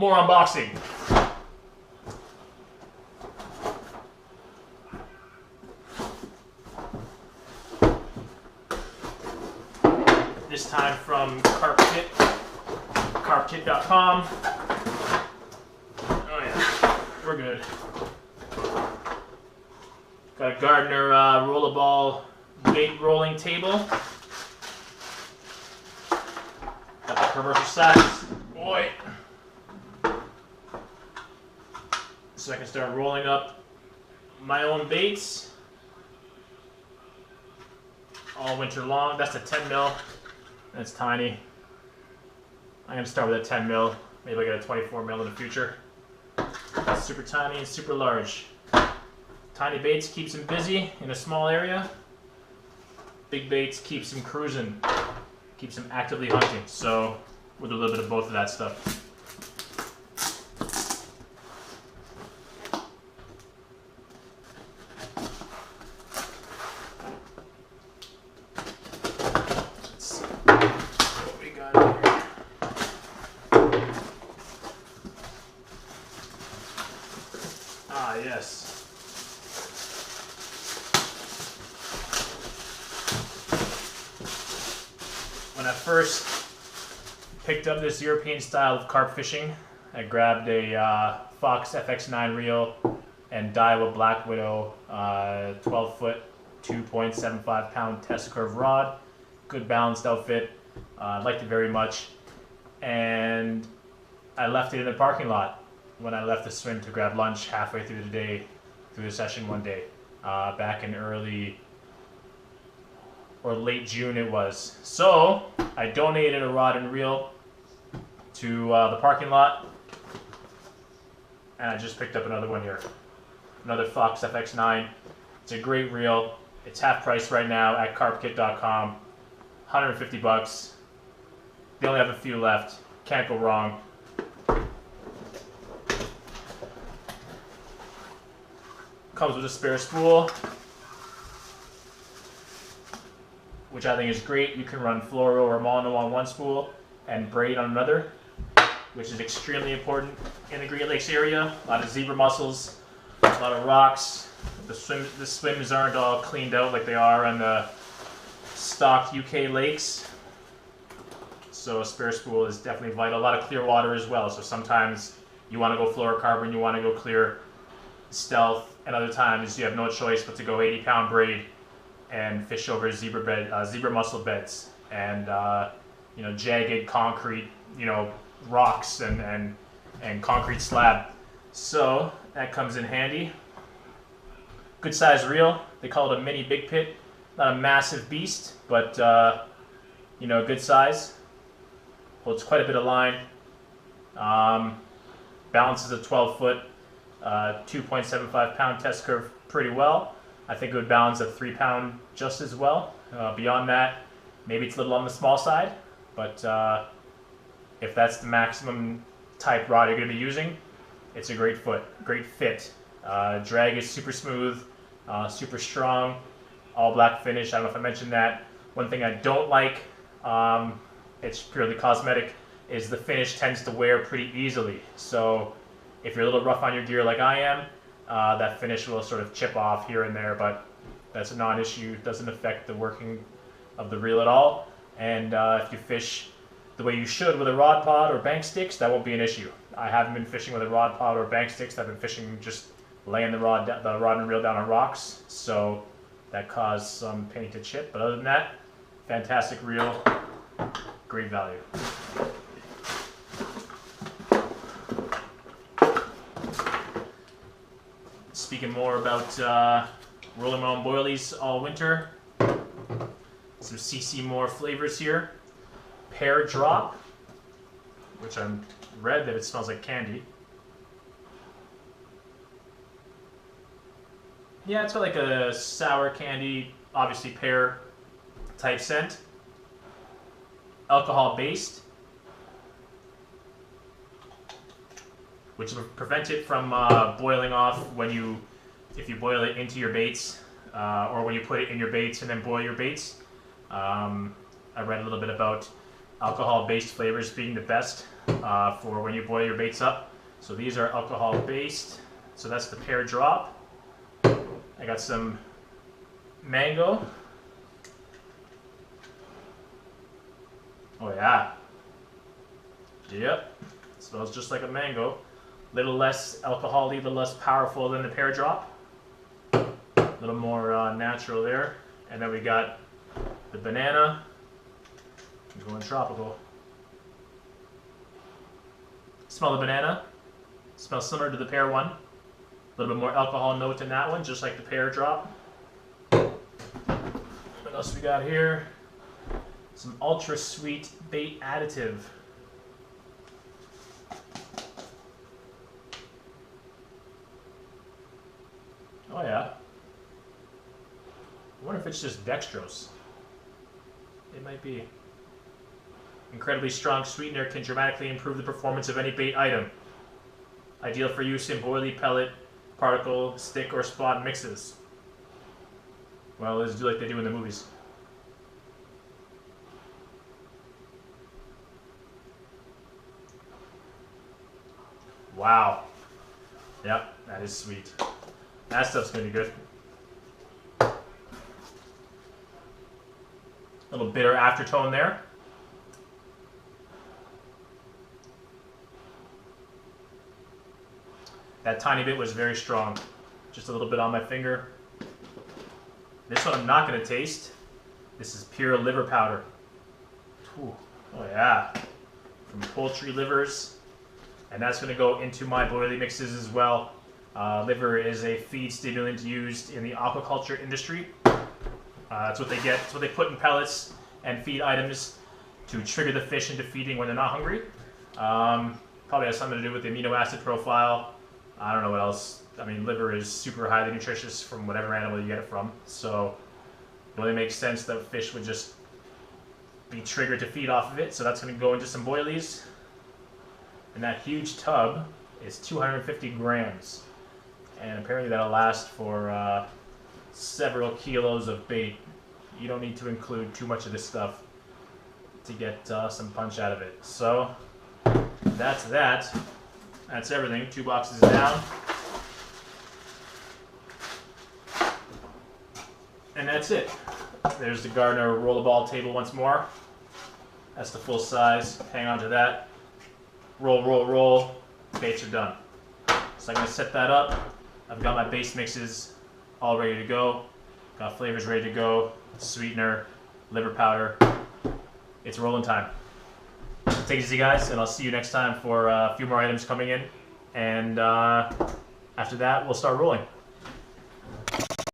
more unboxing. This time from carpkit.com. Oh yeah, we're good. Got a Gardner Rolaball bait rolling table. Got the commercial size. Boy. So I can start rolling up my own baits all winter long. That's a 10 mil. That's tiny. I'm gonna start with a 10 mil. Maybe I'll get a 24 mil in the future. That's super tiny and super large. Tiny baits keeps him busy in a small area. Big baits keeps him cruising, keeps him actively hunting. So we'll do a little bit of both of that stuff. Let's see what we got here. Ah, yes. When I first picked up this European style of carp fishing, I grabbed a Fox FX9 reel and Daiwa Black Widow 12-foot, 2.75 pound test curve rod. Good balanced outfit. Liked it very much. And I left it in the parking lot when I left the swim to grab lunch halfway through the day, through the session one day, back in early or late June it was. So I donated a rod and reel to the parking lot, and I just picked up another one here. Another Fox FX9. It's a great reel. It's half price right now at carpkit.com. 150 bucks. They only have a few left. Can't go wrong. Comes with a spare spool, which I think is great. You can run fluoro or mono on one spool and braid on another, which is extremely important in the Great Lakes area. A lot of zebra mussels, a lot of rocks. The swims aren't all cleaned out like they are on the stocked UK lakes. So a spare spool is definitely vital. A lot of clear water as well. So sometimes you want to go fluorocarbon, you want to go clear stealth, and other times you have no choice but to go 80-pound braid and fish over zebra mussel beds and jagged concrete, rocks and concrete slab. So that comes in handy. Good size reel. They call it a mini big pit. Not a massive beast, but good size. Holds quite a bit of line. Balances a 12-foot, 2.75 pound test curve pretty well. I think it would balance a 3-pound just as well. Beyond that, maybe it's a little on the small side, but if that's the maximum type rod you're going to be using, it's a great fit. Drag is super smooth, super strong, all black finish. I don't know if I mentioned that. One thing I don't like, it's purely cosmetic, is the finish tends to wear pretty easily. So if you're a little rough on your gear like I am, that finish will sort of chip off here and there, but that's a non-issue. It doesn't affect the working of the reel at all. And if you fish the way you should with a rod pod or bank sticks, that won't be an issue. I haven't been fishing with a rod pod or bank sticks. I've been fishing just laying the rod and reel down on rocks, so that caused some paint to chip. But other than that, fantastic reel, great value. Speaking more about rolling my own boilies all winter, some CC Moore flavors here. Pear drop, which I read that it smells like candy. Yeah, it's got like a sour candy, obviously pear type scent. Alcohol based, which will prevent it from boiling off if you boil it into your baits, or when you put it in your baits and then boil your baits. I read a little bit about alcohol-based flavors being the best for when you boil your baits up. So these are alcohol-based. So that's the pear drop. I got some mango. Oh yeah. Yep. Smells just like a mango. Little less alcohol-y, a little less powerful than the pear drop. A little more natural there. And then we got the banana. I'm going tropical. Smell the banana. Smells similar to the pear one. A little bit more alcohol note in that one, just like the pear drop. What else we got here? Some ultra sweet bait additive. Oh yeah. I wonder if it's just dextrose. It might be. Incredibly strong sweetener can dramatically improve the performance of any bait item. Ideal for use in boilie, pellet, particle, stick, or spot mixes. Well, let's do like they do in the movies. Wow. Yep, that is sweet. That stuff's gonna be good. Little bitter aftertone there. That tiny bit was very strong. Just a little bit on my finger. This one I'm not going to taste. This is pure liver powder. Ooh. Oh yeah. From poultry livers. And that's going to go into my boilie mixes as well. Liver is a feed stimulant used in the aquaculture industry. That's what they get. That's what they put in pellets and feed items to trigger the fish into feeding when they're not hungry. Probably has something to do with the amino acid profile. I don't know what else. I mean, liver is super highly nutritious from whatever animal you get it from. So it really makes sense that fish would just be triggered to feed off of it. So that's going to go into some boilies. And that huge tub is 250 grams. And apparently that'll last for several kilos of bait. You don't need to include too much of this stuff to get some punch out of it. So that's that. That's everything. 2 boxes down. And that's it. There's the Gardner Rolaball table once more. That's the full size. Hang on to that. Roll, roll, roll. Baits are done. So I'm going to set that up. I've got my base mixes all ready to go. Got flavors ready to go. Sweetener, liver powder. It's rolling time. Take it easy, guys, and I'll see you next time for a few more items coming in. And after that, we'll start rolling.